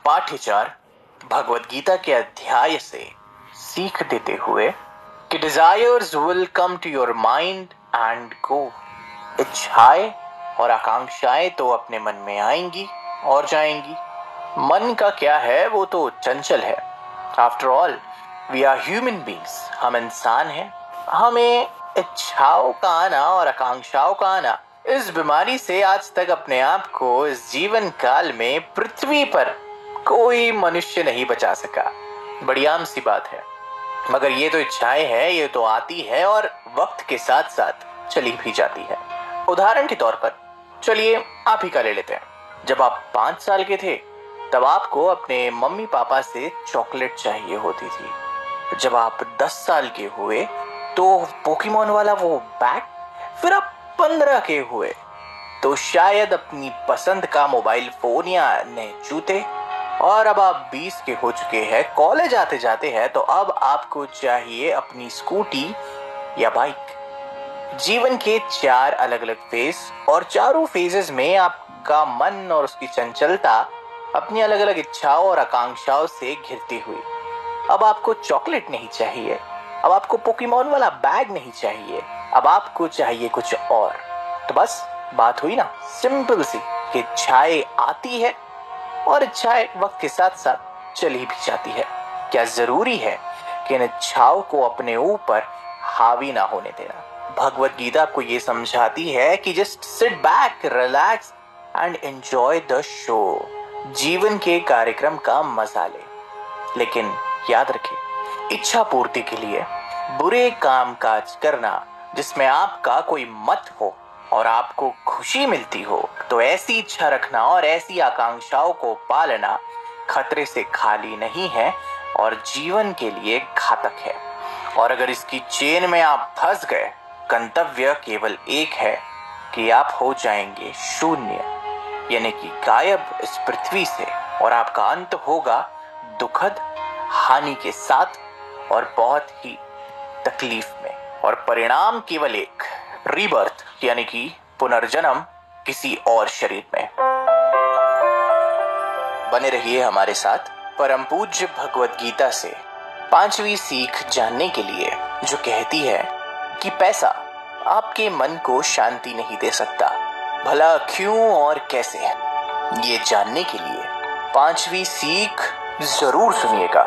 पाठ्यचार भगवत गीता के अध्याय से सीख देते हुए कि desires will come to your mind and go. इच्छाएं और आकांक्षाएं तो अपने मन में आएंगी और जाएंगी। मन का क्या है, वो तो चंचल है। After all we are human beings, हम इंसान हैं। हमें इच्छाओं का आना और आकांक्षाओं का आना, इस बीमारी से आज तक अपने आप को इस जीवन काल में पृथ्वी पर कोई मनुष्य नहीं बचा सका। बड़ी आम सी बात है। मगर ये तो इच्छाएं हैं, ये तो आती है और वक्त के साथ साथ चली भी जाती है। उदाहरण के तौर पर चलिए आप ही का ले लेते हैं। जब आप 5 साल के थे तब आपको अपने मम्मी पापा से चॉकलेट चाहिए होती थी। जब आप 10 साल के हुए तो पोकेमोन वाला वो बैग। फिर आप 15 के हुए तो शायद अपनी पसंद का मोबाइल फोन या नए जूते। और अब आप 20 के हो चुके हैं, कॉलेज आते जाते हैं तो अब आपको चाहिए अपनी स्कूटी या बाइक। जीवन के 4 अलग अलग फेज और चारों फेजेस में आपका मन और उसकी चंचलता अपनी अलग अलग इच्छाओं और आकांक्षाओं से घिरती हुई। अब आपको चॉकलेट नहीं चाहिए, अब आपको पोकेमोन वाला बैग नहीं चाहिए, अब आपको चाहिए कुछ और। तो बस बात हुई ना, सिंपल सी, कि इच्छाएं आती है और इच्छाएं वक्त के साथ साथ चली भी जाती है। क्या जरूरी है कि इन इच्छाओं को अपने ऊपर हावी ना होने देना। भगवत गीता आपको ये समझाती है कि just sit back, relax and enjoy the show. जीवन के कार्यक्रम का मजा ले, लेकिन याद रखें, इच्छा पूर्ति के लिए बुरे काम काज करना जिसमें आपका कोई मत हो और आपको खुशी मिलती हो, तो ऐसी इच्छा रखना और ऐसी आकांक्षाओं को पालना खतरे से खाली नहीं है और जीवन के लिए घातक है। और अगर इसकी चेन में आप फंस गए, गंतव्य केवल एक है कि आप हो जाएंगे शून्य, यानी कि गायब इस पृथ्वी से, और आपका अंत होगा दुखद हानि के साथ और बहुत ही तकलीफ में। और परिणाम केवल एक, रीबर्थ, यानी कि पुनर्जन्म किसी और शरीर में। बने रहिए हमारे साथ परम पूज्य भगवत गीता से 5वीं सीख जानने के लिए, जो कहती है कि पैसा आपके मन को शांति नहीं दे सकता। भला क्यों और कैसे, ये जानने के लिए 5वीं सीख जरूर सुनिएगा।